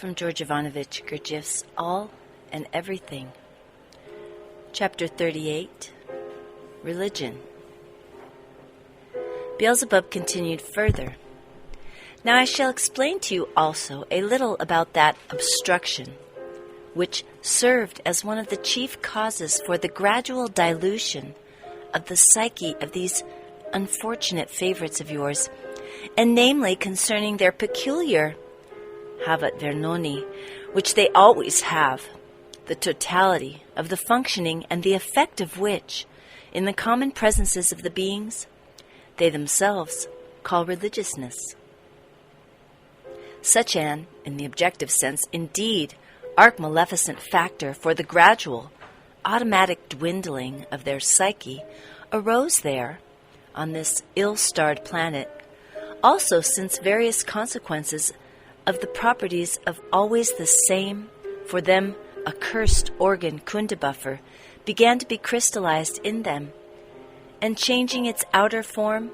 from George Ivanovich Gurdjieff's All and Everything. Chapter 38, Religion. Beelzebub continued further. Now I shall explain to you also a little about that obstruction, which served as one of the chief causes for the gradual dilution of the psyche of these unfortunate favorites of yours, and namely concerning their peculiar havat vernoni, which they always have, the totality of the functioning and the effect of which, in the common presences of the beings, they themselves call religiousness. Such an, in the objective sense, indeed, arch-maleficent factor for the gradual, automatic dwindling of their psyche arose there, on this ill-starred planet, also since various consequences of the properties of always the same, for them accursed organ Kundabuffer, began to be crystallized in them, and changing its outer form,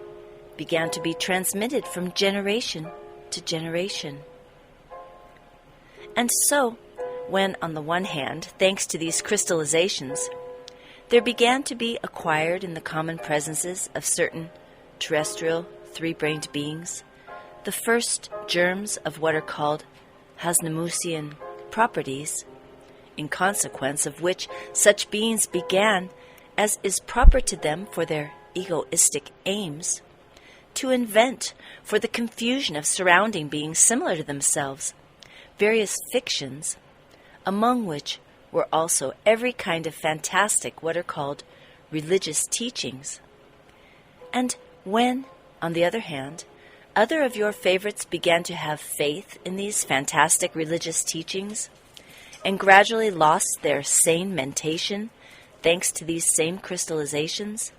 began to be transmitted from generation to generation. And so, when on the one hand, thanks to these crystallizations, there began to be acquired in the common presences of certain terrestrial three-brained beings the first germs of what are called Hasnamusian properties, in consequence of which such beings began, as is proper to them for their egoistic aims, to invent for the confusion of surrounding beings similar to themselves various fictions, among which were also every kind of fantastic what are called religious teachings. And when, on the other hand, other of your favorites began to have faith in these fantastic religious teachings, and gradually lost their sane mentation thanks to these same crystallizations,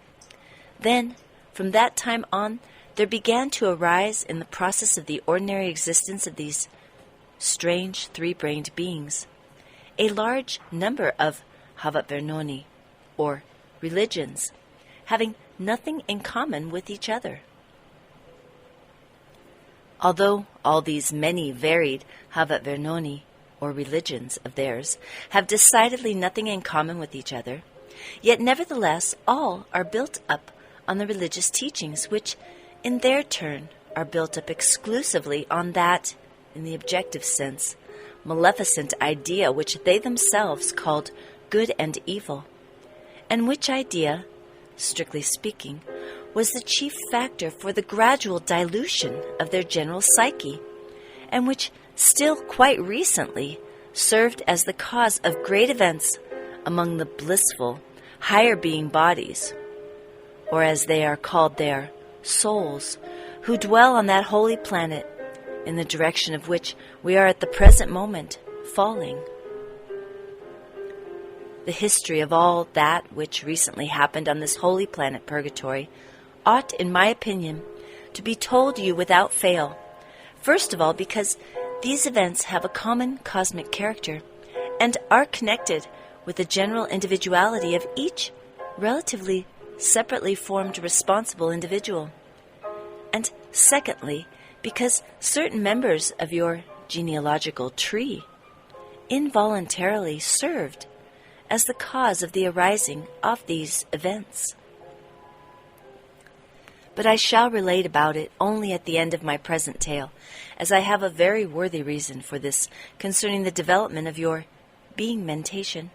then, from that time on, there began to arise in the process of the ordinary existence of these strange three-brained beings a large number of havat vernoni, or religions, having nothing in common with each other. Although all these many varied havat vernoni, or religions of theirs, have decidedly nothing in common with each other, yet nevertheless all are built up on the religious teachings, which, in their turn, are built up exclusively on that, in the objective sense, maleficent idea which they themselves called good and evil, and which idea, strictly speaking, was the chief factor for the gradual dilution of their general psyche, and which still quite recently served as the cause of great events among the blissful, higher being bodies, or as they are called there, souls, who dwell on that holy planet, in the direction of which we are at the present moment falling. The history of all that which recently happened on this holy planet Purgatory ought, in my opinion, to be told you without fail. First of all, because these events have a common cosmic character and are connected with the general individuality of each relatively separately formed responsible individual. And secondly, because certain members of your genealogical tree involuntarily served as the cause of the arising of these events. But I shall relate about it only at the end of my present tale, as I have a very worthy reason for this concerning the development of your being mentation.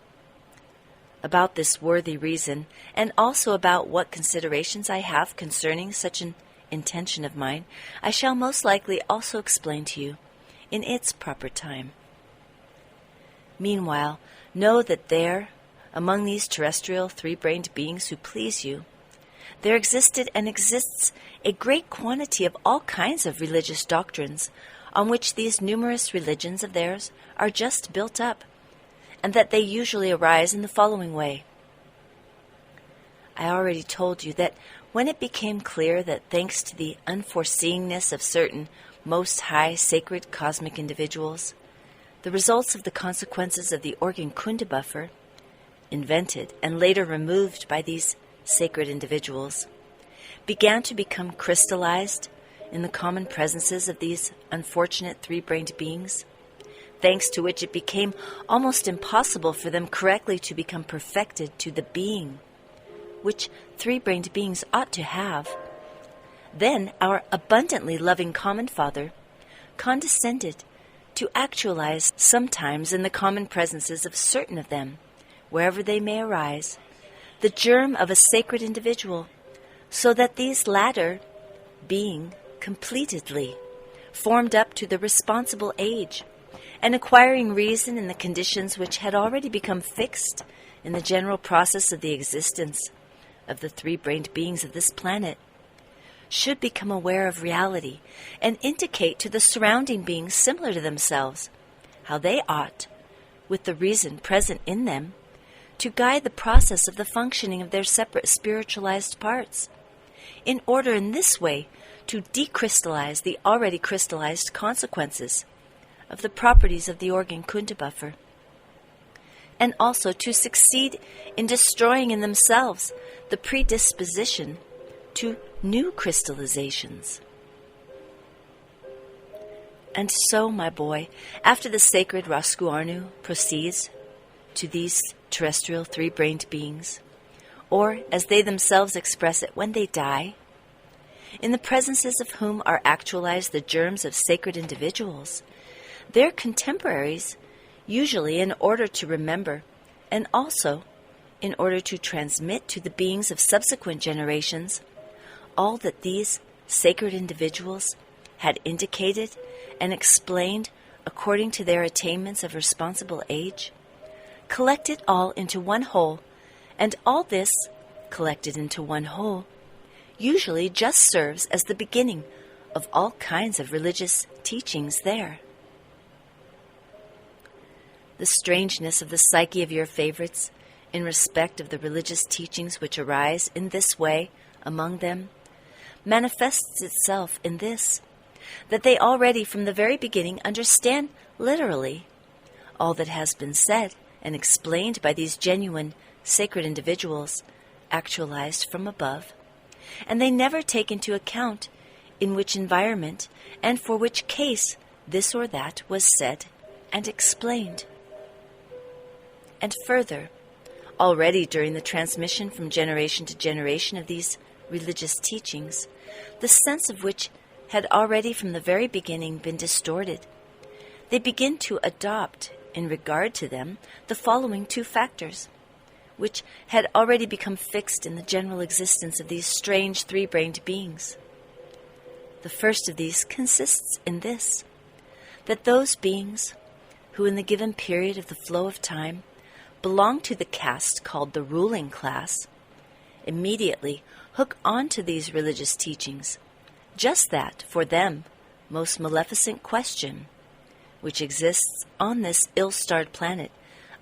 About this worthy reason, and also about what considerations I have concerning such an intention of mine, I shall most likely also explain to you in its proper time. Meanwhile, know that there, among these terrestrial three-brained beings who please you, there existed and exists a great quantity of all kinds of religious doctrines on which these numerous religions of theirs are just built up, and that they usually arise in the following way. I already told you that when it became clear that thanks to the unforeseeness of certain most high sacred cosmic individuals, the results of the consequences of the organ Kundabuffer, invented and later removed by these sacred individuals, began to become crystallized in the common presences of these unfortunate three-brained beings, thanks to which it became almost impossible for them correctly to become perfected to the being, which three-brained beings ought to have. Then our abundantly loving Common Father condescended to actualize sometimes in the common presences of certain of them, wherever they may arise, the germ of a sacred individual, so that these latter, being completedly formed up to the responsible age, and acquiring reason in the conditions which had already become fixed in the general process of the existence of the three-brained beings of this planet, should become aware of reality and indicate to the surrounding beings similar to themselves how they ought, with the reason present in them, to guide the process of the functioning of their separate spiritualized parts, in order in this way to decrystallize the already crystallized consequences of the properties of the organ Kundabuffer, and also to succeed in destroying in themselves the predisposition to new crystallizations. And so, my boy, after the sacred Raskuarnu proceeds to these terrestrial three-brained beings, or, as they themselves express it, when they die, in the presences of whom are actualized the germs of sacred individuals, their contemporaries, usually in order to remember, and also in order to transmit to the beings of subsequent generations all that these sacred individuals had indicated and explained according to their attainments of responsible age, collect it all into one whole, and all this, collected into one whole, usually just serves as the beginning of all kinds of religious teachings there. The strangeness of the psyche of your favorites in respect of the religious teachings which arise in this way among them manifests itself in this, that they already from the very beginning understand literally all that has been said and explained by these genuine sacred individuals actualized from above, and they never take into account in which environment and for which case this or that was said and explained. And further, already during the transmission from generation to generation of these religious teachings, the sense of which had already from the very beginning been distorted, they begin to adopt, in regard to them, the following two factors, which had already become fixed in the general existence of these strange three-brained beings. The first of these consists in this, that those beings who in the given period of the flow of time belong to the caste called the ruling class, immediately hook on to these religious teachings, just that, for them, most maleficent question, which exists on this ill-starred planet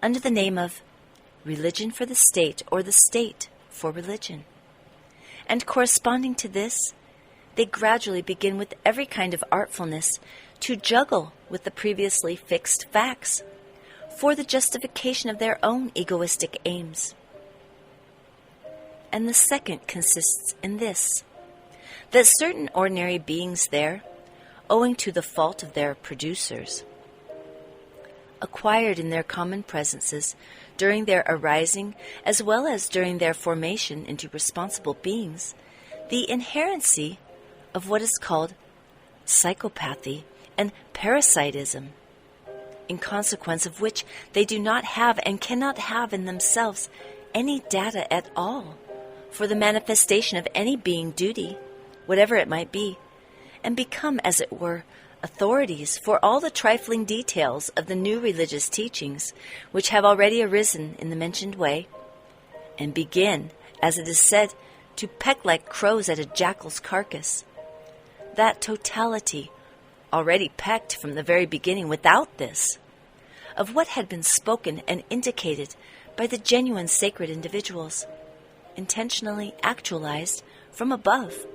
under the name of religion for the state or the state for religion. And corresponding to this, they gradually begin with every kind of artfulness to juggle with the previously fixed facts for the justification of their own egoistic aims. And the second consists in this, that certain ordinary beings there, owing to the fault of their producers, acquired in their common presences during their arising as well as during their formation into responsible beings, the inherency of what is called psychopathy and parasitism, in consequence of which they do not have and cannot have in themselves any data at all for the manifestation of any being duty, whatever it might be, and become, as it were, authorities for all the trifling details of the new religious teachings which have already arisen in the mentioned way, and begin, as it is said, to peck like crows at a jackal's carcass. That totality, already pecked from the very beginning without this, of what had been spoken and indicated by the genuine sacred individuals, intentionally actualized from above.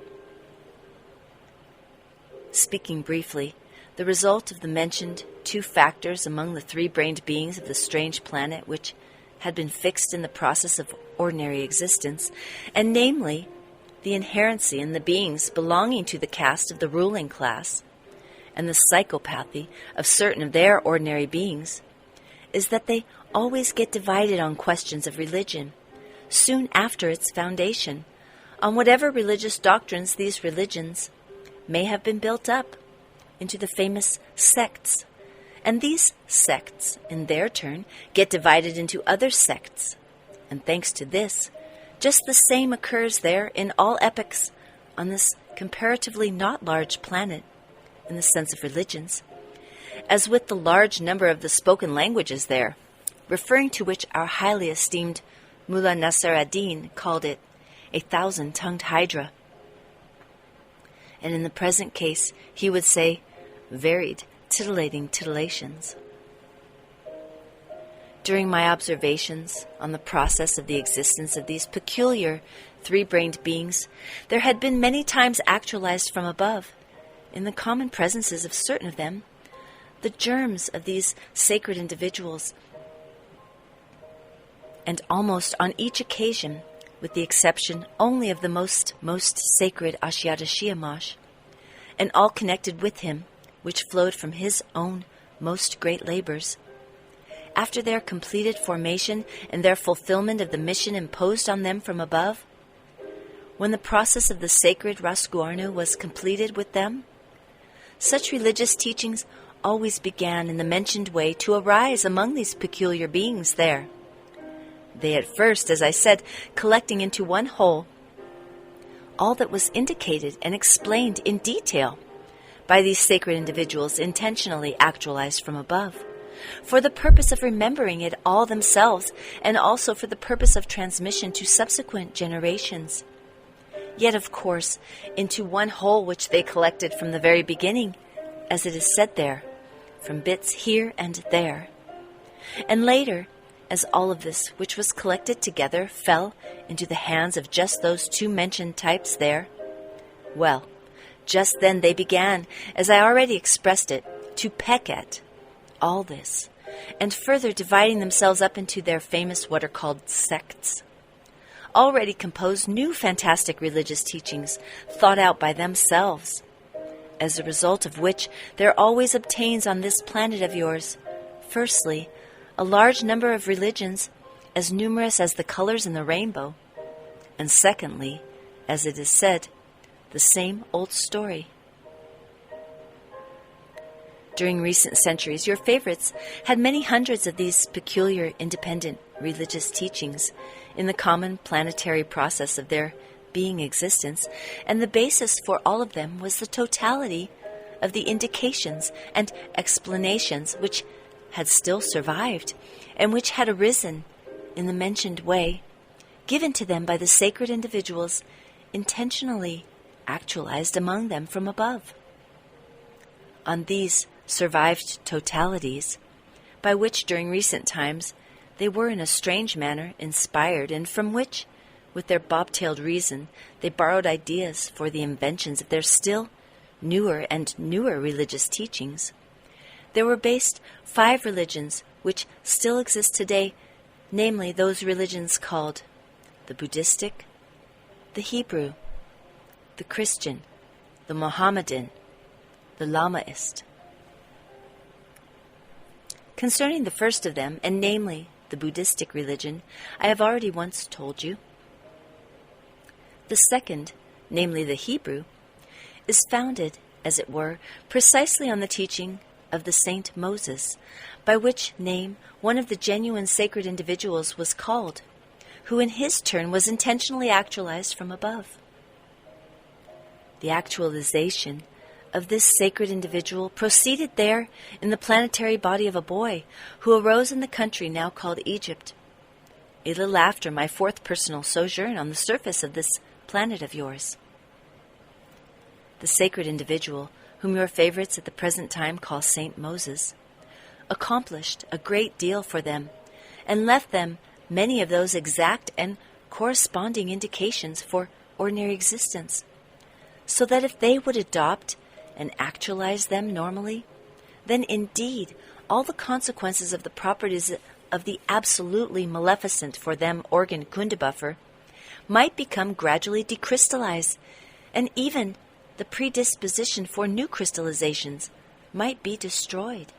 Speaking briefly, the result of the mentioned two factors among the three-brained beings of the strange planet which had been fixed in the process of ordinary existence, and namely, the inherency in the beings belonging to the caste of the ruling class, and the psychopathy of certain of their ordinary beings is that they always get divided on questions of religion, soon after its foundation, on whatever religious doctrines these religions may have been built up into the famous sects. And these sects, in their turn, get divided into other sects. And thanks to this, just the same occurs there in all epochs on this comparatively not large planet, in the sense of religions, as with the large number of the spoken languages there, referring to which our highly esteemed Mullah Nasser ad-Din called it a 1,000-tongued hydra. And in the present case, he would say, varied, titillating titillations. During my observations on the process of the existence of these peculiar three-brained beings, there had been many times actualized from above, in the common presences of certain of them, the germs of these sacred individuals, and almost on each occasion, with the exception only of the most sacred Ashyata Shiyamash, and all connected with him, which flowed from his own most great labors, after their completed formation and their fulfillment of the mission imposed on them from above, when the process of the sacred Rasguarnu was completed with them, such religious teachings always began in the mentioned way to arise among these peculiar beings there. They at first, as I said, collecting into one whole all that was indicated and explained in detail by these sacred individuals intentionally actualized from above, for the purpose of remembering it all themselves and also for the purpose of transmission to subsequent generations. Yet, of course, into one whole which they collected from the very beginning, as it is said there, from bits here and there. And later, as all of this which was collected together fell into the hands of just those two mentioned types there, well, just then they began, as I already expressed it, to peck at all this, and further dividing themselves up into their famous what are called sects, already composed new fantastic religious teachings thought out by themselves, as a result of which there always obtains on this planet of yours, firstly, a large number of religions as numerous as the colors in the rainbow, and secondly, as it is said, the same old story. During recent centuries, your favorites had many hundreds of these peculiar independent religious teachings in the common planetary process of their being existence, and the basis for all of them was the totality of the indications and explanations which had still survived and which had arisen in the mentioned way, given to them by the sacred individuals intentionally actualized among them from above. On these survived totalities, by which during recent times they were in a strange manner inspired, and from which, with their bob-tailed reason, they borrowed ideas for the inventions of their still newer and newer religious teachings, there were based 5 religions which still exist today, namely those religions called the Buddhistic, the Hebrew, the Christian, the Mohammedan, the Lamaist. Concerning the first of them, and namely the Buddhistic religion, I have already once told you. The second, namely the Hebrew, is founded, as it were, precisely on the teaching of the Saint Moses, by which name one of the genuine sacred individuals was called, who in his turn was intentionally actualized from above. The actualization of this sacred individual proceeded there in the planetary body of a boy who arose in the country now called Egypt, a little after my 4th personal sojourn on the surface of this planet of yours. The sacred individual, whom your favorites at the present time call Saint Moses, accomplished a great deal for them and left them many of those exact and corresponding indications for ordinary existence, so that if they would adopt and actualize them normally, then indeed all the consequences of the properties of the absolutely maleficent for them organ Kundabuffer might become gradually decrystallized, and even the predisposition for new crystallizations might be destroyed.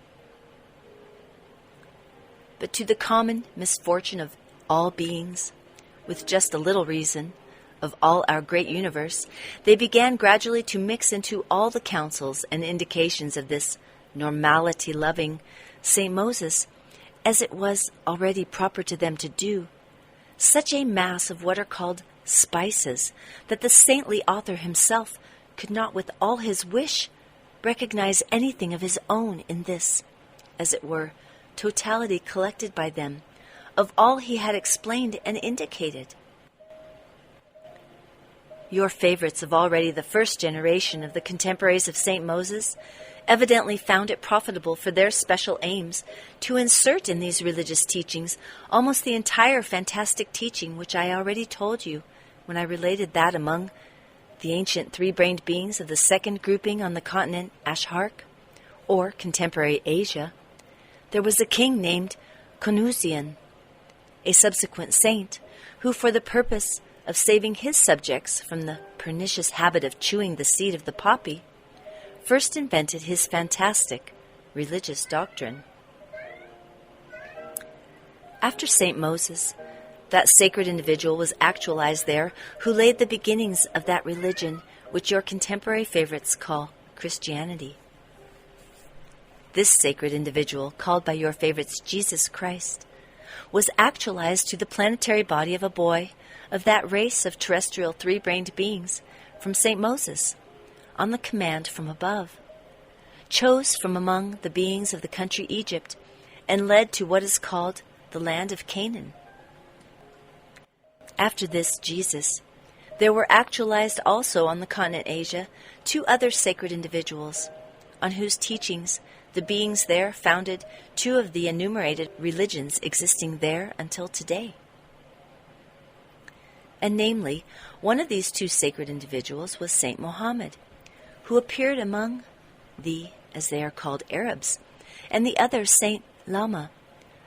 But to the common misfortune of all beings, with just a little reason, of all our great universe, they began gradually to mix into all the counsels and indications of this normality-loving St. Moses, as it was already proper to them to do, such a mass of what are called spices, that the saintly author himself could not with all his wish recognize anything of his own in this, as it were, totality collected by them, of all he had explained and indicated. Your favorites of already the first generation of the contemporaries of St. Moses evidently found it profitable for their special aims to insert in these religious teachings almost the entire fantastic teaching which I already told you when I related that among the ancient three-brained beings of the second grouping on the continent Ashark, or contemporary Asia, there was a king named Konuzian, a subsequent saint, who for the purpose of saving his subjects from the pernicious habit of chewing the seed of the poppy, first invented his fantastic religious doctrine. After St. Moses, that sacred individual was actualized there who laid the beginnings of that religion which your contemporary favorites call Christianity. This sacred individual, called by your favorites Jesus Christ, was actualized to the planetary body of a boy of that race of terrestrial three-brained beings from St. Moses, on the command from above, chose from among the beings of the country Egypt, and led to what is called the land of Canaan. After this Jesus, there were actualized also on the continent Asia 2 other sacred individuals, on whose teachings the beings there founded 2 of the enumerated religions existing there until today. And namely, one of these 2 sacred individuals was Saint Mohammed, who appeared among the, as they are called, Arabs, and the other, Saint Lama,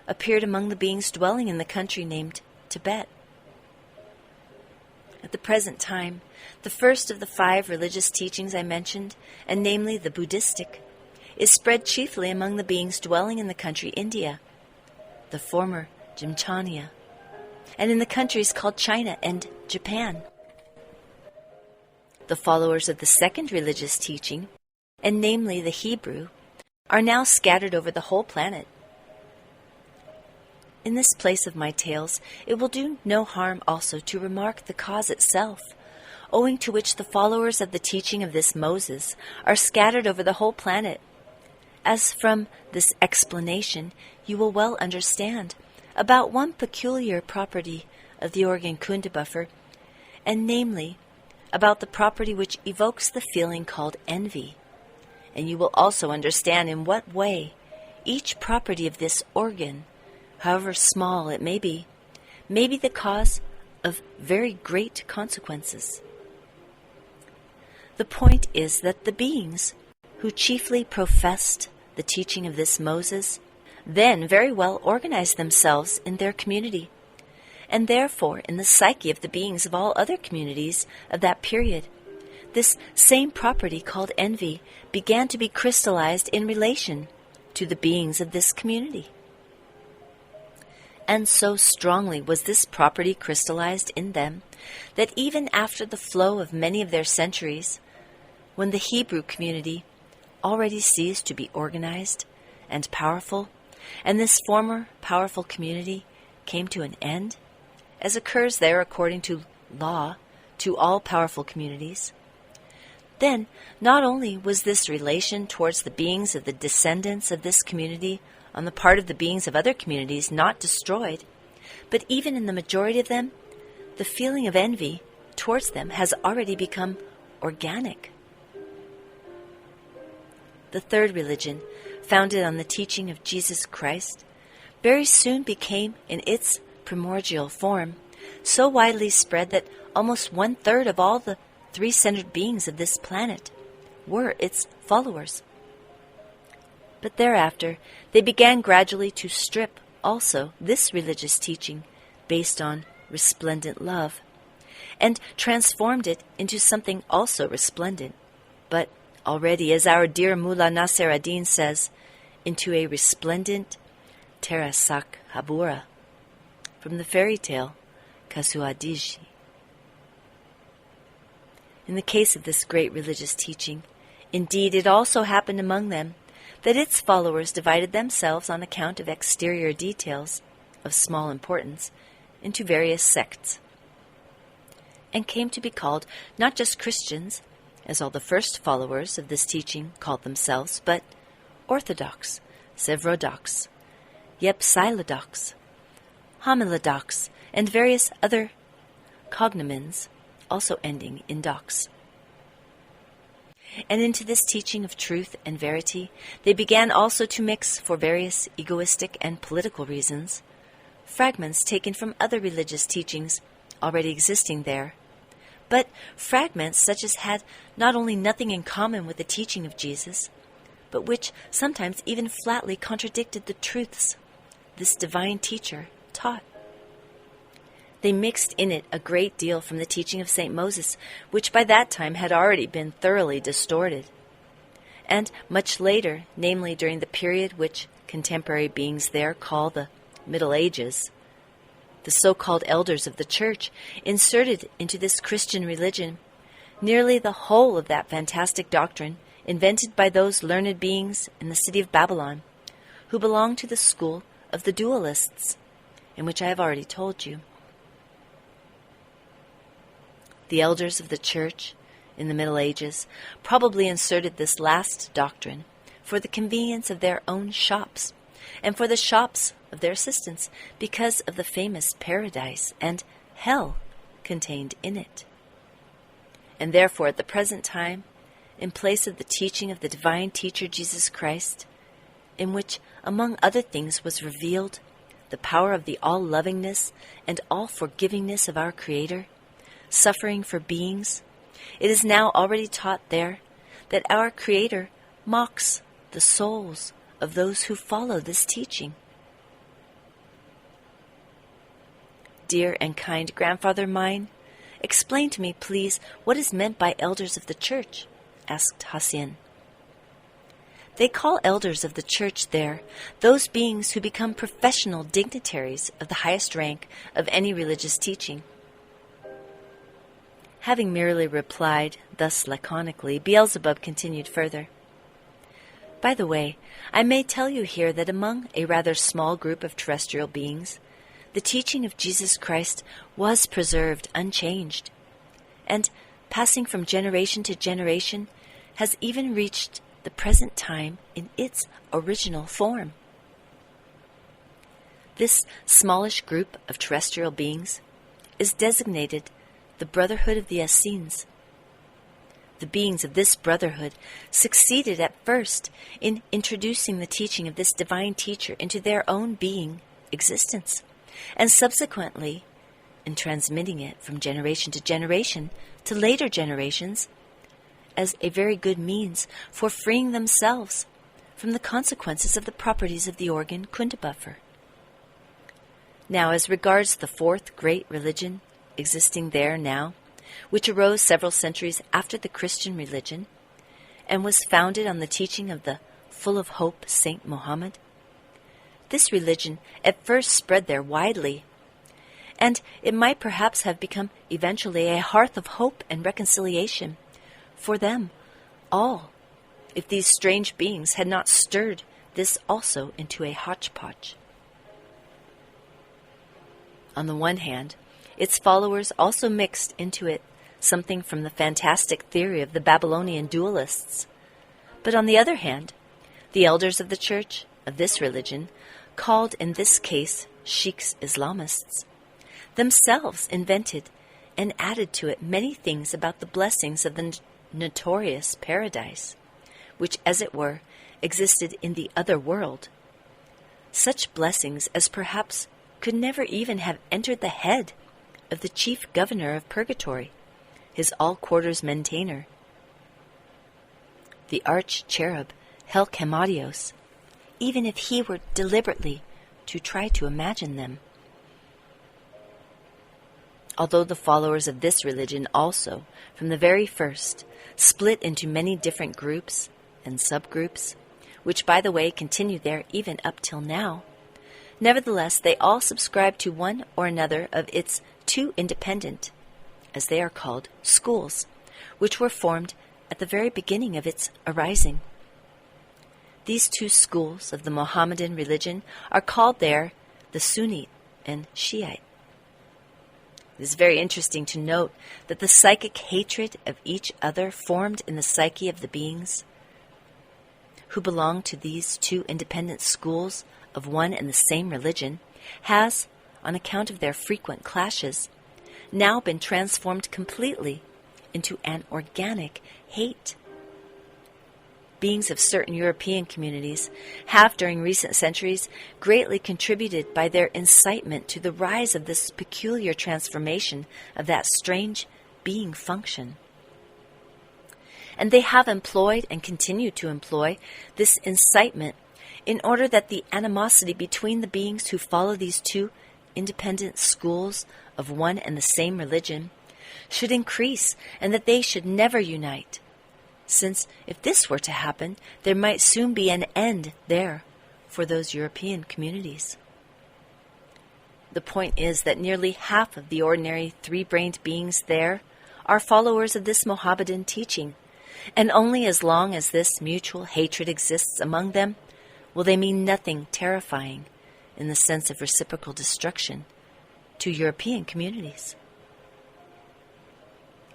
appeared among the beings dwelling in the country named Tibet. At the present time, the first of the 5 religious teachings I mentioned, and namely the Buddhistic, is spread chiefly among the beings dwelling in the country India, the former Jimchania, and in the countries called China and Japan. The followers of the second religious teaching, and namely the Hebrew, are now scattered over the whole planet. In this place of my tales, it will do no harm also to remark the cause itself, owing to which the followers of the teaching of this Moses are scattered over the whole planet, as from this explanation you will well understand about one peculiar property of the organ Kundabuffer, and namely, about the property which evokes the feeling called envy. And you will also understand in what way each property of this organ, however small it may be the cause of very great consequences. The point is that the beings who chiefly professed the teaching of this Moses then very well organized themselves in their community, and therefore in the psyche of the beings of all other communities of that period, this same property called envy began to be crystallized in relation to the beings of this community. And so strongly was this property crystallized in them that even after the flow of many of their centuries, when the Hebrew community already ceased to be organized and powerful, and this former powerful community came to an end, as occurs there according to law to all powerful communities, then not only was this relation towards the beings of the descendants of this community on the part of the beings of other communities not destroyed, but even in the majority of them, the feeling of envy towards them has already become organic. The third religion, founded on the teaching of Jesus Christ, very soon became, in its primordial form, so widely spread that almost 1/3 of all the 3-centered beings of this planet were its followers. But thereafter, they began gradually to strip also this religious teaching based on resplendent love, and transformed it into something also resplendent, but already, as our dear Mullah Nasser ad-Din says, into a resplendent Terasak Habura, from the fairy tale Kasuadiji. In the case of this great religious teaching, indeed it also happened among them that its followers divided themselves on account of exterior details of small importance into various sects, and came to be called not just Christians, as all the first followers of this teaching called themselves, but Orthodox, Sevrodox, Yepsilodox, Homilodox, and various other cognomens also ending in dox. And into this teaching of truth and verity they began also to mix, for various egoistic and political reasons, fragments taken from other religious teachings already existing there, but fragments such as had not only nothing in common with the teaching of Jesus, but which sometimes even flatly contradicted the truths this divine teacher taught. They mixed in it a great deal from the teaching of St. Moses, which by that time had already been thoroughly distorted. And much later, namely during the period which contemporary beings there call the Middle Ages, the so-called elders of the Church inserted into this Christian religion nearly the whole of that fantastic doctrine invented by those learned beings in the city of Babylon, who belonged to the school of the dualists, in which I have already told you. The elders of the Church in the Middle Ages probably inserted this last doctrine for the convenience of their own shops and for the shops of their assistants, because of the famous paradise and hell contained in it. And therefore, at the present time, in place of the teaching of the divine teacher Jesus Christ, in which, among other things, was revealed the power of the all-lovingness and all-forgivingness of our Creator, suffering for beings, it is now already taught there that our Creator mocks the souls of those who follow this teaching. Dear and kind grandfather mine, explain to me, please, what is meant by elders of the Church, asked Hasin. They call elders of the Church there those beings who become professional dignitaries of the highest rank of any religious teaching. Having merely replied thus laconically, Beelzebub continued further. By the way, I may tell you here that among a rather small group of terrestrial beings, the teaching of Jesus Christ was preserved unchanged, and, passing from generation to generation, has even reached the present time in its original form. This smallish group of terrestrial beings is designated the Brotherhood of the Essenes. The beings of this brotherhood succeeded at first in introducing the teaching of this divine teacher into their own being existence, and subsequently in transmitting it from generation to generation to later generations as a very good means for freeing themselves from the consequences of the properties of the organ Kundabuffer. Now, as regards the fourth great religion existing there now, which arose several centuries after the Christian religion, and was founded on the teaching of the full of hope Saint Mohammed, this religion at first spread there widely, and it might perhaps have become eventually a hearth of hope and reconciliation for them all, if these strange beings had not stirred this also into a hodgepodge. On the one hand, its followers also mixed into it something from the fantastic theory of the Babylonian dualists. But on the other hand, the elders of the Church of this religion, called in this case Sheikhs Islamists, themselves invented and added to it many things about the blessings of the notorious paradise, which, as it were, existed in the other world. Such blessings as perhaps could never even have entered the head of the chief governor of purgatory, his all-quarters maintainer, the arch-cherub Helchemadios, even if he were deliberately to try to imagine them. although the followers of this religion also, from the very first, split into many different groups and subgroups, which, by the way, continue there even up till now, nevertheless they all subscribe to one or another of its two independent, as they are called, schools, which were formed at the very beginning of its arising. These two schools of the Mohammedan religion are called there the Sunnite and Shiite. It is very interesting to note that the psychic hatred of each other formed in the psyche of the beings who belong to these two independent schools of one and the same religion has, on account of their frequent clashes, now been transformed completely into an organic hate. Beings of certain European communities have, during recent centuries, greatly contributed by their incitement to the rise of this peculiar transformation of that strange being function. And they have employed and continue to employ this incitement in order that the animosity between the beings who follow these two independent schools of one and the same religion should increase, and that they should never unite. Since if this were to happen, there might soon be an end there for those European communities. The point is that nearly half of the ordinary three-brained beings there are followers of this Mohammedan teaching, and only as long as this mutual hatred exists among them will they mean nothing terrifying in the sense of reciprocal destruction to European communities.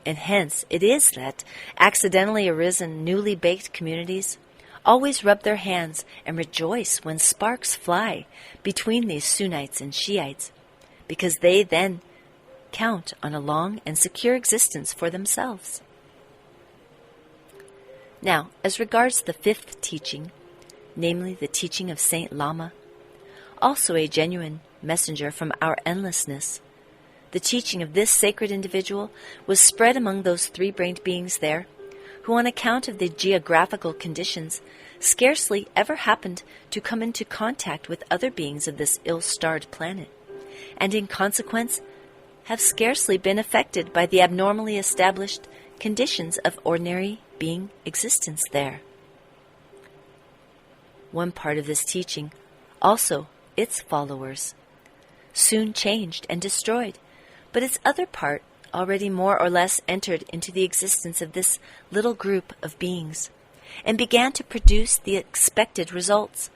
And hence it is that accidentally arisen, newly baked communities always rub their hands and rejoice when sparks fly between these Sunnites and Shiites, because they then count on a long and secure existence for themselves. Now, as regards the fifth teaching, namely the teaching of Saint Lama, also a genuine messenger from our endlessness, the teaching of this sacred individual was spread among those three-brained beings there, who on account of the geographical conditions scarcely ever happened to come into contact with other beings of this ill-starred planet, and in consequence have scarcely been affected by the abnormally established conditions of ordinary being existence there. One part of this teaching, also its followers, soon changed and destroyed, but its other part already more or less entered into the existence of this little group of beings, and began to produce the expected results,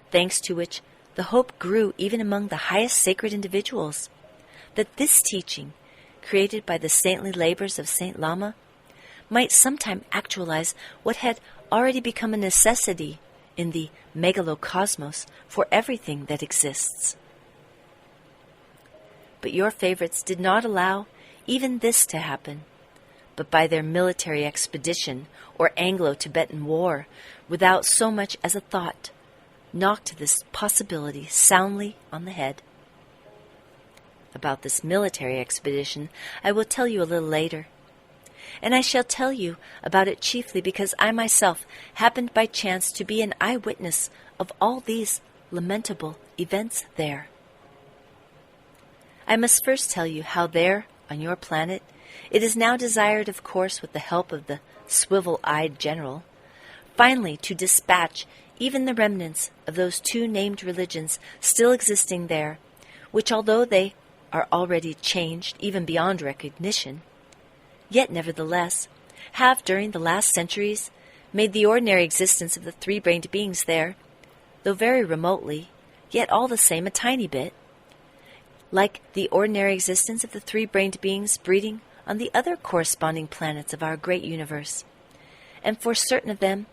thanks to which the hope grew even among the highest sacred individuals, that this teaching, created by the saintly labors of Saint Lama, might sometime actualize what had already become a necessity in the megalocosmos for everything that exists. But your favorites did not allow even this to happen, but by their military expedition or Anglo-Tibetan war, without so much as a thought, knocked this possibility soundly on the head. About this military expedition I will tell you a little later, and I shall tell you about it chiefly because I myself happened by chance to be an eyewitness of all these lamentable events there. I must first tell you how there, on your planet, it is now desired, of course with the help of the swivel-eyed general, finally to dispatch even the remnants of those two named religions still existing there, which although they are already changed even beyond recognition, yet nevertheless have during the last centuries made the ordinary existence of the three-brained beings there, though very remotely, yet all the same a tiny bit, like the ordinary existence of the three-brained beings breeding on the other corresponding planets of our great universe, and for certain of them,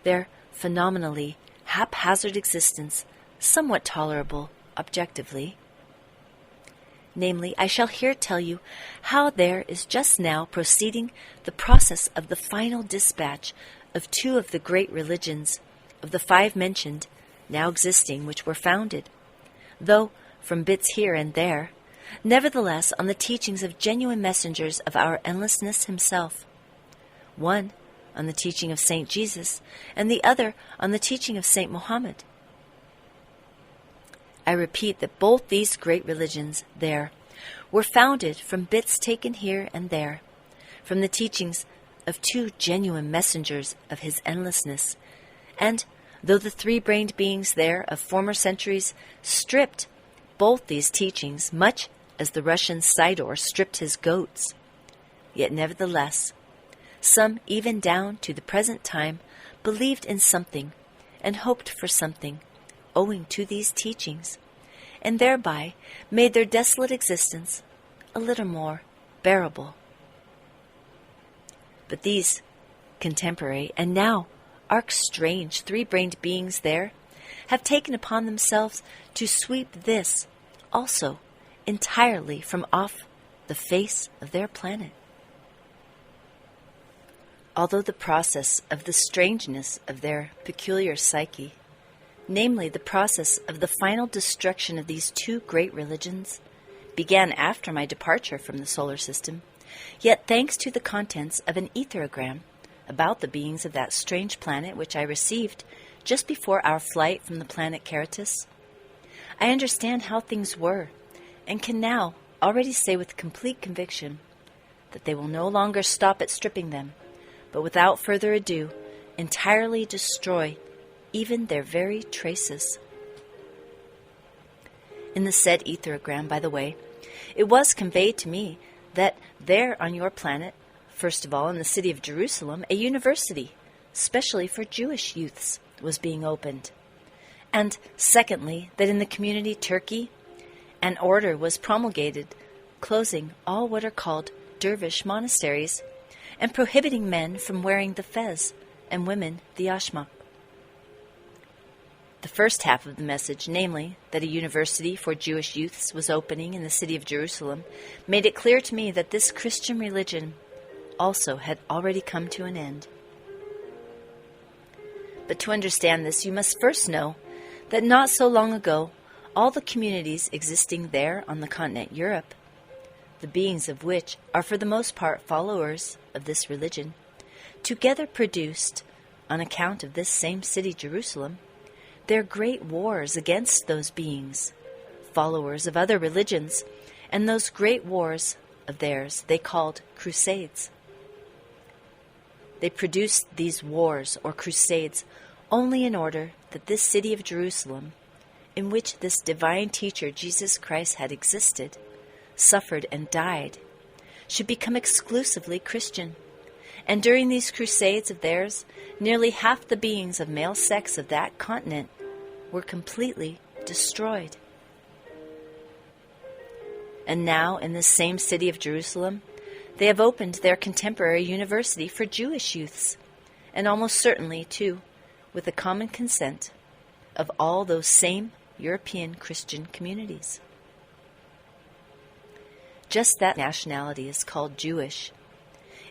their phenomenally haphazard existence somewhat tolerable objectively. Namely, I shall here tell you how there is just now proceeding the process of the final dispatch of two of the great religions of the five mentioned, now existing, which were founded, though from bits here and there, nevertheless on the teachings of genuine messengers of our endlessness himself, one on the teaching of Saint Jesus, and the other on the teaching of Saint Mohammed. I repeat that both these great religions there were founded from bits taken here and there, from the teachings of two genuine messengers of his endlessness, and though the three-brained beings there of former centuries stripped both these teachings much as the Russian Sidor stripped his goats, yet nevertheless, some even down to the present time believed in something and hoped for something owing to these teachings, and thereby made their desolate existence a little more bearable. But these contemporary and now arc-strange three-brained beings there have taken upon themselves to sweep this also entirely from off the face of their planet. Although the process of the strangeness of their peculiar psyche, namely the process of the final destruction of these two great religions, began after my departure from the solar system, yet thanks to the contents of an etherogram about the beings of that strange planet which I received just before our flight from the planet Caritas, I understand how things were, and can now already say with complete conviction that they will no longer stop at stripping them, but without further ado entirely destroy even their very traces. In the said etherogram, by the way, it was conveyed to me that there on your planet, first of all in the city of Jerusalem, a university, specially for Jewish youths, was being opened. And secondly, that in the community Turkey, an order was promulgated closing all what are called dervish monasteries and prohibiting men from wearing the fez and women the yashmak. The first half of the message, namely, that a university for Jewish youths was opening in the city of Jerusalem, made it clear to me that this Christian religion also had already come to an end. But to understand this, you must first know that not so long ago, all the communities existing there on the continent Europe, the beings of which are for the most part followers of this religion, together produced, on account of this same city Jerusalem, their great wars against those beings, followers of other religions, and those great wars of theirs they called crusades. They produced these wars or crusades only in order that this city of Jerusalem, in which this divine teacher Jesus Christ had existed, suffered and died, should become exclusively Christian. And during these crusades of theirs, nearly half the beings of male sex of that continent were completely destroyed. And now, in this same city of Jerusalem, they have opened their contemporary university for Jewish youths, and almost certainly, too, with the common consent of all those same European Christian communities. Just that nationality is called Jewish,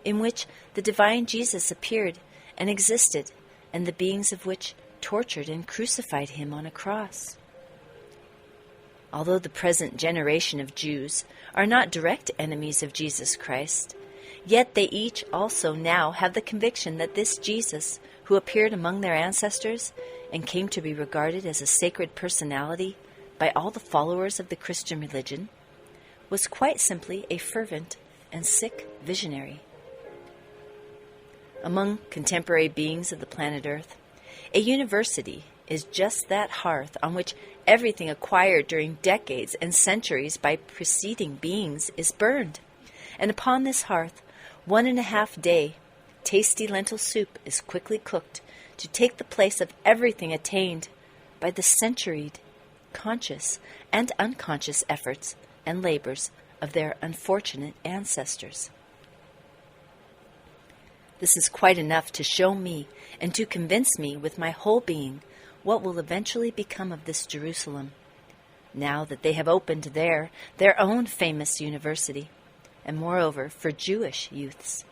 in which the divine Jesus appeared and existed, and the beings of which tortured and crucified him on a cross. Although the present generation of Jews are not direct enemies of Jesus Christ, yet they each also now have the conviction that this Jesus, who appeared among their ancestors and came to be regarded as a sacred personality by all the followers of the Christian religion, was quite simply a fervent and sick visionary. Among contemporary beings of the planet Earth, a university is just that hearth on which everything acquired during decades and centuries by preceding beings is burned, and upon this hearth 1.5 day tasty lentil soup is quickly cooked to take the place of everything attained by the centuried, conscious and unconscious efforts and labors of their unfortunate ancestors. This is quite enough to show me and to convince me with my whole being what will eventually become of this Jerusalem, now that they have opened there their own famous university, and moreover for Jewish youths.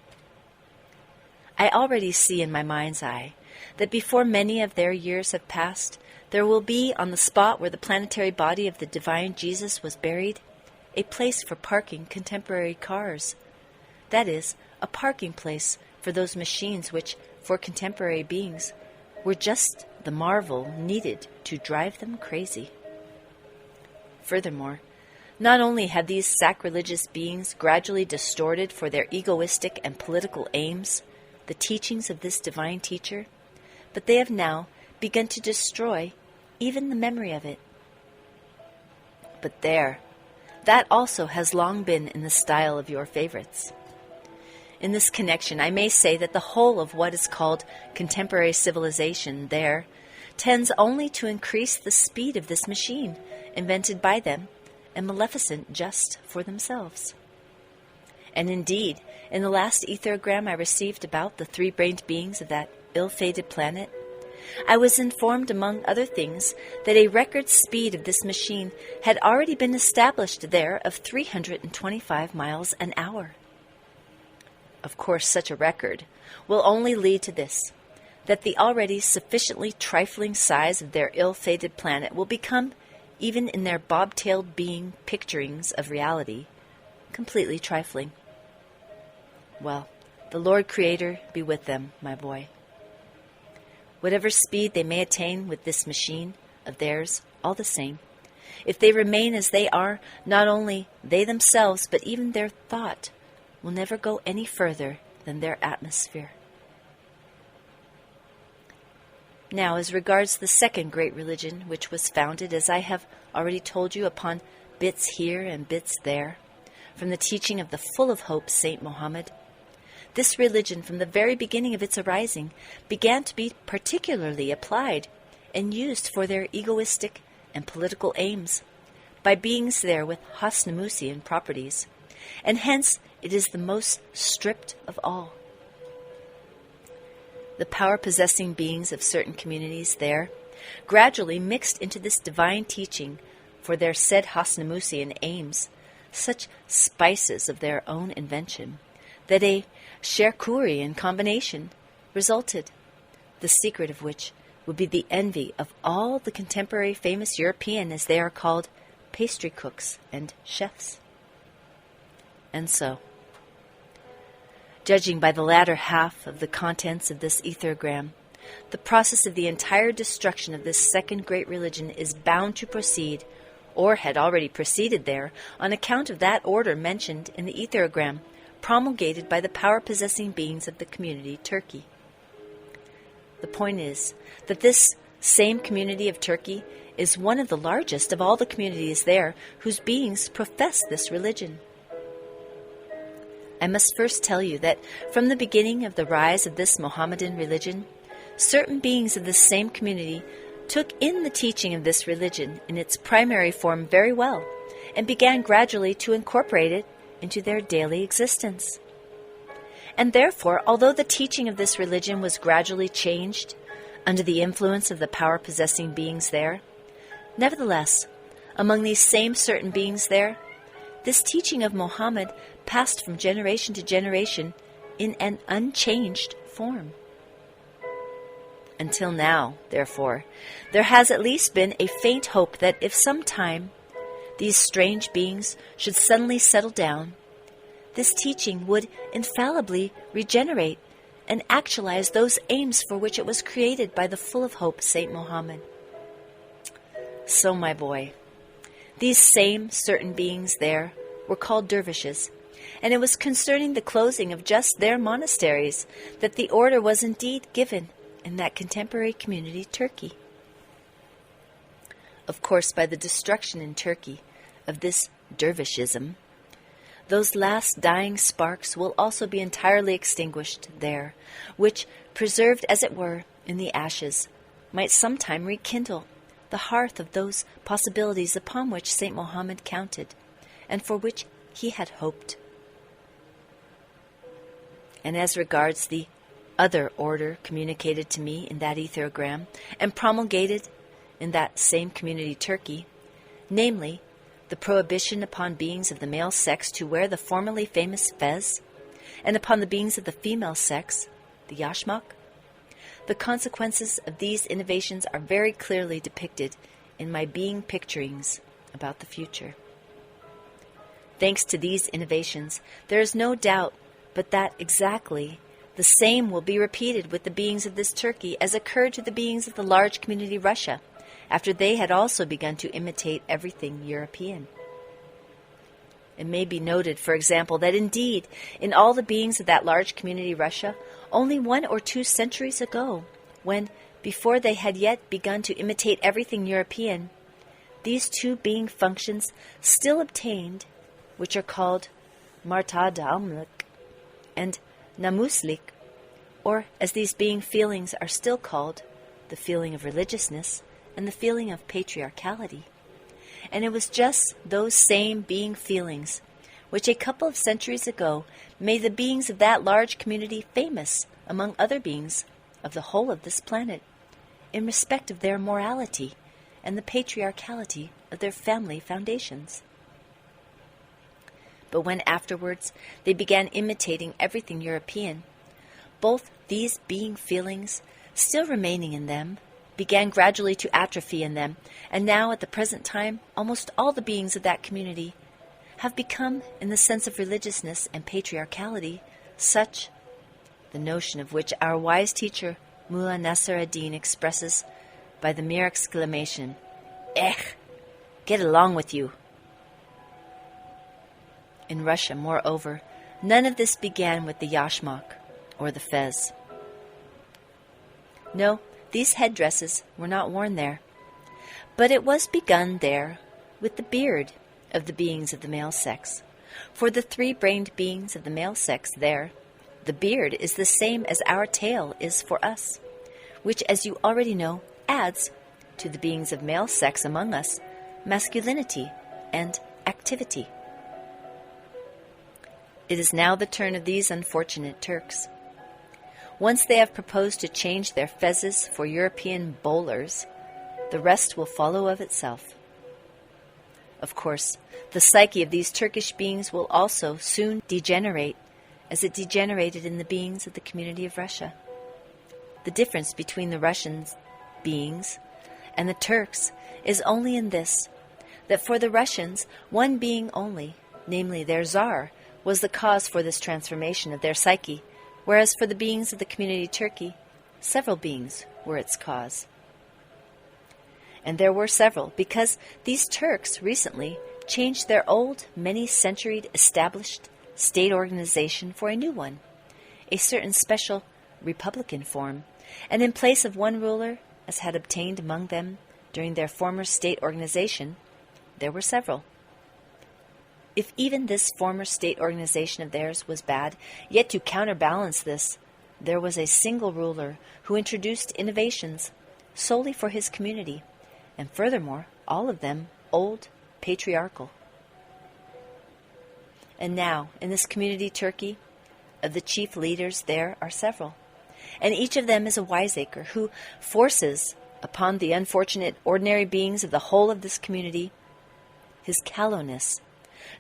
I already see in my mind's eye that before many of their years have passed, there will be on the spot where the planetary body of the divine Jesus was buried, a place for parking contemporary cars. That is, a parking place for those machines which, for contemporary beings, were just the marvel needed to drive them crazy. Furthermore, Not only have these sacrilegious beings gradually distorted for their egoistic and political aims the teachings of this divine teacher, but they have now begun to destroy even the memory of it. But there, that also has long been in the style of your favorites. In this connection, I may say that the whole of what is called contemporary civilization there tends only to increase the speed of this machine invented by them and maleficent just for themselves. And indeed, in the last ethergram I received about the three-brained beings of that ill-fated planet, I was informed, among other things, that a record speed of this machine had already been established there of 325 miles an hour. Of course, such a record will only lead to this, that the already sufficiently trifling size of their ill-fated planet will become, even in their bob-tailed being picturings of reality, completely trifling. Well, the Lord Creator be with them, my boy. Whatever speed they may attain with this machine of theirs, all the same, if they remain as they are, not only they themselves, but even their thought will never go any further than their atmosphere. Now, as regards the second great religion, which was founded, as I have already told you, upon bits here and bits there, from the teaching of the full of hope Saint Mohammed, this religion, from the very beginning of its arising, began to be particularly applied and used for their egoistic and political aims by beings there with Hasnamusian properties, and hence it is the most stripped of all. The power-possessing beings of certain communities there gradually mixed into this divine teaching for their said Hasnamusian aims such spices of their own invention that a Cherkurian combination resulted, the secret of which would be the envy of all the contemporary famous European, as they are called, pastry cooks and chefs. And so, judging by the latter half of the contents of this ethergram, the process of the entire destruction of this second great religion is bound to proceed, or had already proceeded there, on account of that order mentioned in the ethergram, promulgated by the power-possessing beings of the community Turkey. The point is that this same community of Turkey is one of the largest of all the communities there whose beings profess this religion. I must first tell you that from the beginning of the rise of this Mohammedan religion, certain beings of this same community took in the teaching of this religion in its primary form very well, and began gradually to incorporate it into their daily existence. And therefore, although the teaching of this religion was gradually changed under the influence of the power-possessing beings there, nevertheless, among these same certain beings there, this teaching of Mohammed passed from generation to generation in an unchanged form. Until now, therefore, there has at least been a faint hope that if some time these strange beings should suddenly settle down, this teaching would infallibly regenerate and actualize those aims for which it was created by the full of hope Saint Mohammed. So, my boy, these same certain beings there were called dervishes, and it was concerning the closing of just their monasteries that the order was indeed given in that contemporary community Turkey. Of course, by the destruction in Turkey of this dervishism, those last dying sparks will also be entirely extinguished there, which, preserved as it were in the ashes, might sometime rekindle the hearth of those possibilities upon which Saint Mohammed counted, and for which he had hoped. And as regards the other order communicated to me in that ethergram, and promulgated in that same community Turkey, namely, the prohibition upon beings of the male sex to wear the formerly famous fez, and upon the beings of the female sex, the yashmak, the consequences of these innovations are very clearly depicted in my being picturings about the future. Thanks to these innovations, there is no doubt but that exactly the same will be repeated with the beings of this Turkey as occurred to the beings of the large community Russia, after they had also begun to imitate everything European. It may be noted, for example, that indeed, in all the beings of that large community Russia, only 1 or 2 centuries ago, when, before they had yet begun to imitate everything European, these 2 being functions still obtained, which are called martadamlik and namuslik, or as these being feelings are still called, the feeling of religiousness and the feeling of patriarchality. And it was just those same being feelings which a couple of centuries ago made the beings of that large community famous among other beings of the whole of this planet in respect of their morality and the patriarchality of their family foundations. But when afterwards they began imitating everything European, both these being feelings, still remaining in them, began gradually to atrophy in them, and now at the present time almost all the beings of that community have become, in the sense of religiousness and patriarchality, such, the notion of which our wise teacher Mullah Nasser ad-Din expresses by the mere exclamation, get along with you. In Russia, moreover, none of this began with the yashmak, or the fez. No, these headdresses were not worn there, but it was begun there with the beard of the beings of the male sex. For the 3-brained beings of the male sex there, the beard is the same as our tail is for us, which, as you already know, adds to the beings of male sex among us masculinity and activity. It is now the turn of these unfortunate Turks. Once they have proposed to change their fezes for European bowlers, the rest will follow of itself. Of course, the psyche of these Turkish beings will also soon degenerate, as it degenerated in the beings of the community of Russia. The difference between the Russian beings and the Turks is only in this, that for the Russians, one being only, namely their Tsar, was the cause for this transformation of their psyche, whereas for the beings of the community Turkey, several beings were its cause. And there were several, because these Turks recently changed their old, many-centuried established state organization for a new one, a certain special republican form, and in place of one ruler, as had obtained among them during their former state organization, there were several. If even this former state organization of theirs was bad, yet to counterbalance this, there was a single ruler who introduced innovations solely for his community, and furthermore, all of them old, patriarchal. And now, in this community Turkey, of the chief leaders there are several, and each of them is a wiseacre who forces upon the unfortunate ordinary beings of the whole of this community his callowness,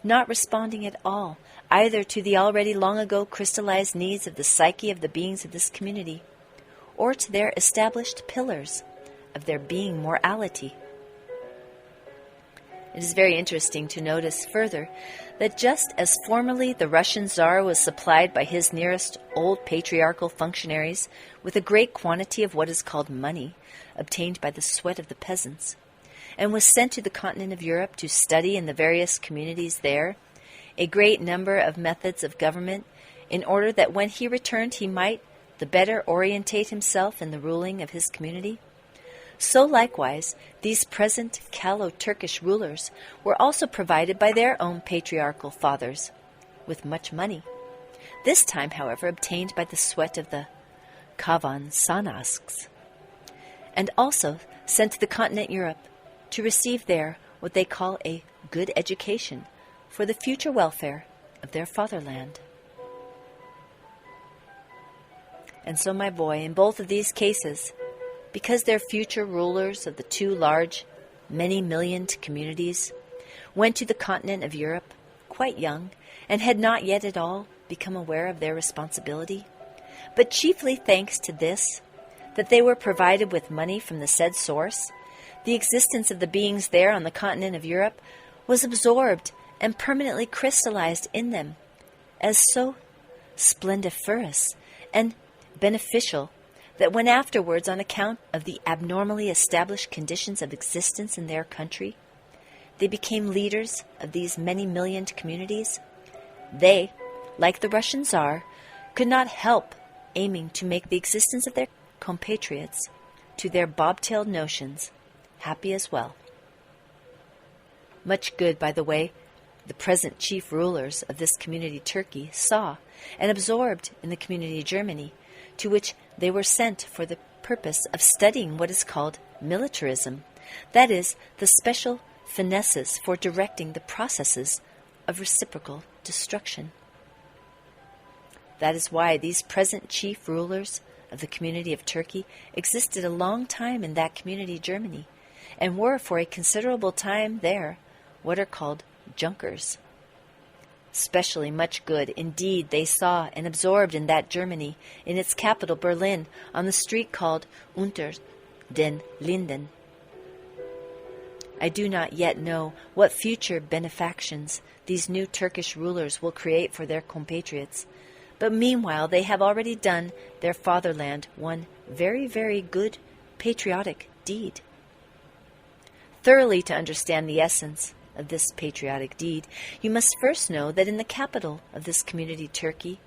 not responding at all either to the already long ago crystallized needs of the psyche of the beings of this community, or to their established pillars of their being morality. It is very interesting to notice further that just as formerly the Russian Tsar was supplied by his nearest old patriarchal functionaries with a great quantity of what is called money, obtained by the sweat of the peasants, and was sent to the continent of Europe to study in the various communities there a great number of methods of government, in order that when he returned he might the better orientate himself in the ruling of his community, so likewise these present callow Turkish rulers were also provided by their own patriarchal fathers with much money, this time, however, obtained by the sweat of the Kavan Sanasks, and also sent to the continent Europe to receive there what they call a good education for the future welfare of their fatherland. And so, my boy, in both of these cases, because their future rulers of the two large, many-millioned communities went to the continent of Europe quite young and had not yet at all become aware of their responsibility, but chiefly thanks to this, that they were provided with money from the said source, the existence of the beings there on the continent of Europe was absorbed and permanently crystallized in them as so splendiferous and beneficial that when afterwards, on account of the abnormally established conditions of existence in their country, they became leaders of these many-millioned communities, they, like the Russian Tsar, could not help aiming to make the existence of their compatriots, to their bobtailed notions, happy as well. Much good, by the way, the present chief rulers of this community Turkey saw and absorbed in the community Germany, to which they were sent for the purpose of studying what is called militarism, that is, the special finesses for directing the processes of reciprocal destruction. That is why these present chief rulers of the community of Turkey existed a long time in that community Germany, and were for a considerable time there what are called Junkers. Especially much good, indeed, they saw and absorbed in that Germany, in its capital Berlin, on the street called Unter den Linden. I do not yet know what future benefactions these new Turkish rulers will create for their compatriots, but meanwhile they have already done their fatherland one very, very good patriotic deed. Thoroughly to understand the essence of this patriotic deed, you must first know that in the capital of this community Turkey,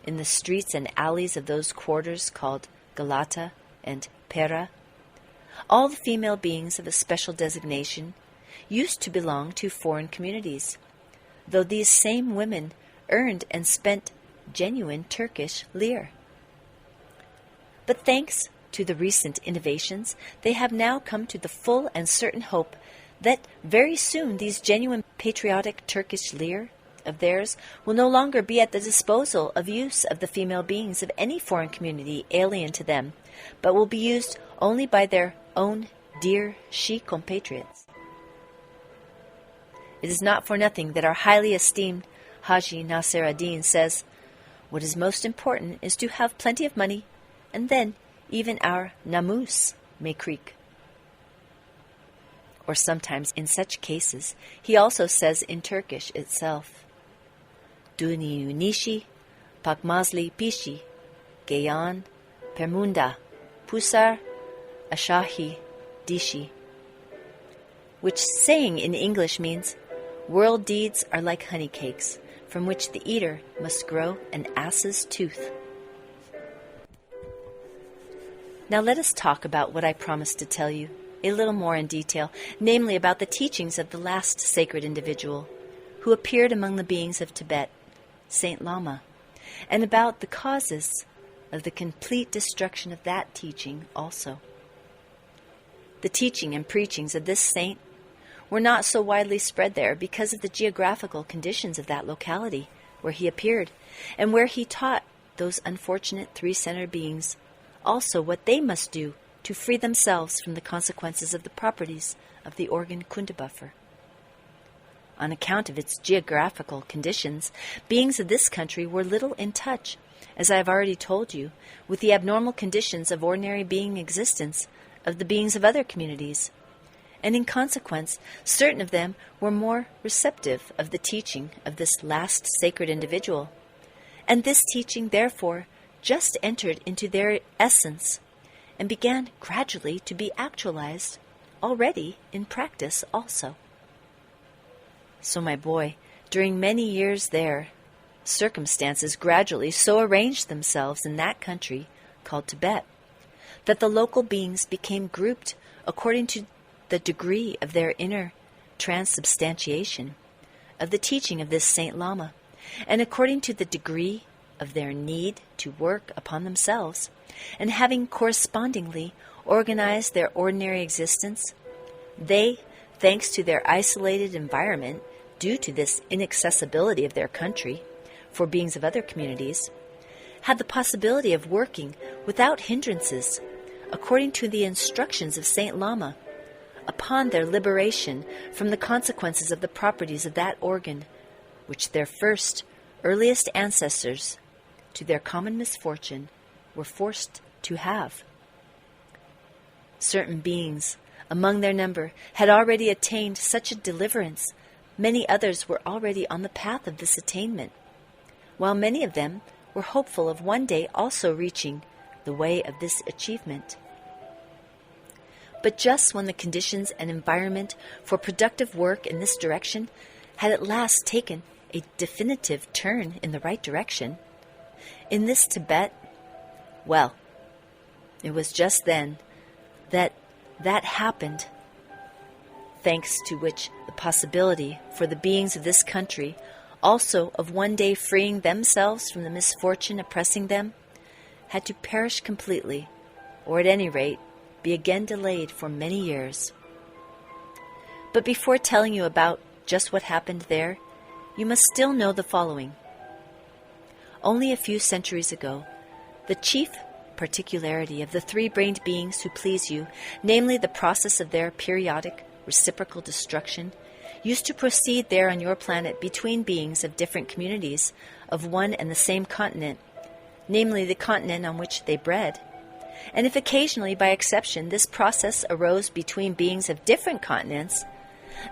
in the streets and alleys of those quarters called Galata and Pera, all the female beings of a special designation used to belong to foreign communities, though these same women earned and spent genuine Turkish lire. But thanks to the recent innovations, they have now come to the full and certain hope that very soon these genuine patriotic Turkish lire of theirs will no longer be at the disposal of use of the female beings of any foreign community alien to them, but will be used only by their own dear she compatriots. It is not for nothing that our highly esteemed Haji Nasser ad-Din says, "What is most important is to have plenty of money, and then even our namus may creak." Or sometimes in such cases, he also says in Turkish itself, "Duni unishi, pakmazli pishi, geyan, permunda, pusar, ashahi, dishi," which saying in English means, "World deeds are like honey cakes, from which the eater must grow an ass's tooth." Now let us talk about what I promised to tell you, a little more in detail, namely about the teachings of the last sacred individual who appeared among the beings of Tibet, Saint Lama, and about the causes of the complete destruction of that teaching also. The teaching and preachings of this saint were not so widely spread there because of the geographical conditions of that locality where he appeared, and where he taught those unfortunate three-centered beings also what they must do to free themselves from the consequences of the properties of the organ Kundabuffer. On account of its geographical conditions, beings of this country were little in touch, as I have already told you, with the abnormal conditions of ordinary being existence of the beings of other communities, and in consequence, certain of them were more receptive of the teaching of this last sacred individual, and this teaching, therefore, just entered into their essence and began gradually to be actualized already in practice also. So, my boy, during many years there, circumstances gradually so arranged themselves in that country called Tibet that the local beings became grouped according to the degree of their inner transubstantiation of the teaching of this Saint Lama, and according to the degree of their need to work upon themselves, and having correspondingly organized their ordinary existence, they, thanks to their isolated environment due to this inaccessibility of their country for beings of other communities, had the possibility of working without hindrances, according to the instructions of Saint Lama, upon their liberation from the consequences of the properties of that organ, which their first, earliest ancestors, to their common misfortune, were forced to have. Certain beings among their number had already attained such a deliverance, many others were already on the path of this attainment, while many of them were hopeful of one day also reaching the way of this achievement. But just when the conditions and environment for productive work in this direction had at last taken a definitive turn in the right direction, in this Tibet, well, it was just then that happened, thanks to which the possibility for the beings of this country also of one day freeing themselves from the misfortune oppressing them had to perish completely, or at any rate be again delayed for many years. But before telling you about just what happened there, you must still know the following. Only a few centuries ago, the chief particularity of the three-brained beings who please you, namely the process of their periodic reciprocal destruction, used to proceed there on your planet between beings of different communities of one and the same continent, namely the continent on which they bred. And if occasionally, by exception, this process arose between beings of different continents,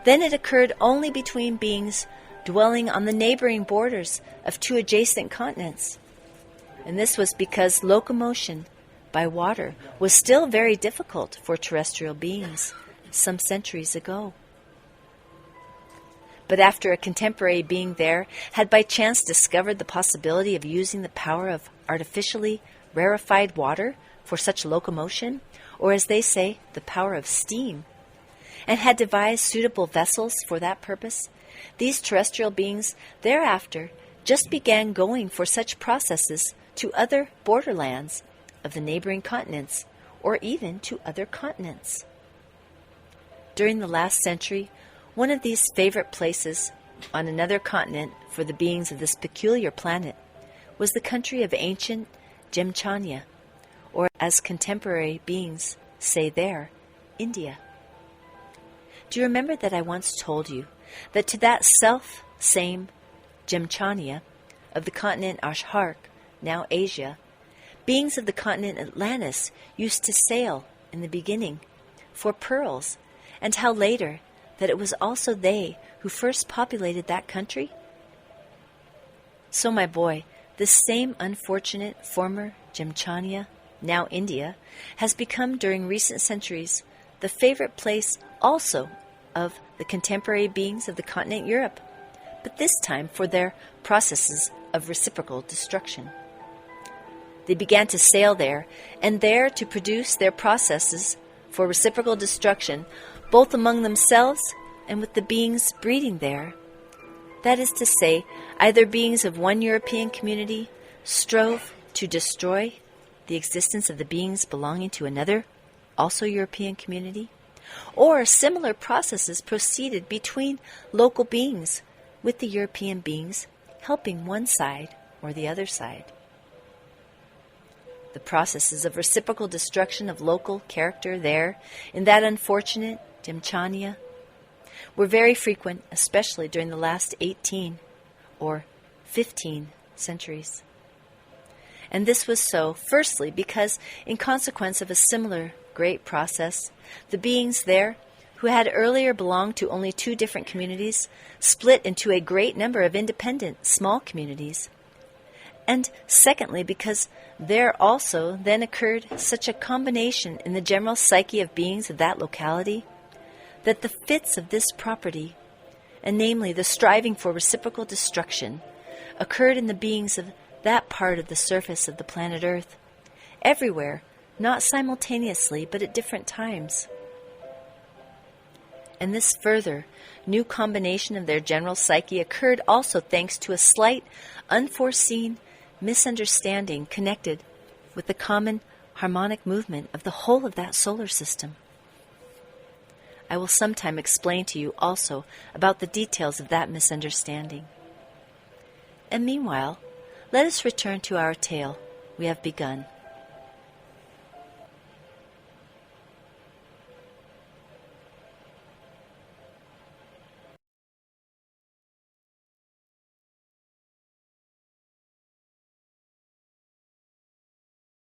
then it occurred only between beings dwelling on the neighboring borders of two adjacent continents. And this was because locomotion by water was still very difficult for terrestrial beings some centuries ago. But after a contemporary being there had by chance discovered the possibility of using the power of artificially rarefied water for such locomotion, or as they say, the power of steam, and had devised suitable vessels for that purpose, these terrestrial beings thereafter just began going for such processes to other borderlands of the neighboring continents, or even to other continents. During the last century, one of these favorite places on another continent for the beings of this peculiar planet was the country of ancient Gemchania, or as contemporary beings say there, India. Do you remember that I once told you that to that self-same Gemchania of the continent Ashhark, now Asia, beings of the continent Atlantis used to sail in the beginning for pearls, and how later that it was also they who first populated that country? So, my boy, this same unfortunate former Gemchania, now India, has become during recent centuries the favorite place also of the contemporary beings of the continent Europe, but this time for their processes of reciprocal destruction. They began to sail there, and there to produce their processes for reciprocal destruction, both among themselves and with the beings breeding there. That is to say, either beings of one European community strove to destroy the existence of the beings belonging to another, also European community, or similar processes proceeded between local beings, with the European beings helping one side or the other side. The processes of reciprocal destruction of local character there, in that unfortunate Gemchania, were very frequent, especially during the last 18 or 15 centuries. And this was so, firstly, because in consequence of a similar great process, the beings there, who had earlier belonged to only two different communities, split into a great number of independent small communities. And secondly, because there also then occurred such a combination in the general psyche of beings of that locality, that the fits of this property, and namely the striving for reciprocal destruction, occurred in the beings of that part of the surface of the planet Earth, everywhere, not simultaneously, but at different times. And this further new combination of their general psyche occurred also thanks to a slight, unforeseen misunderstanding connected with the common harmonic movement of the whole of that solar system. I will sometime explain to you also about the details of that misunderstanding. And meanwhile, let us return to our tale we have begun.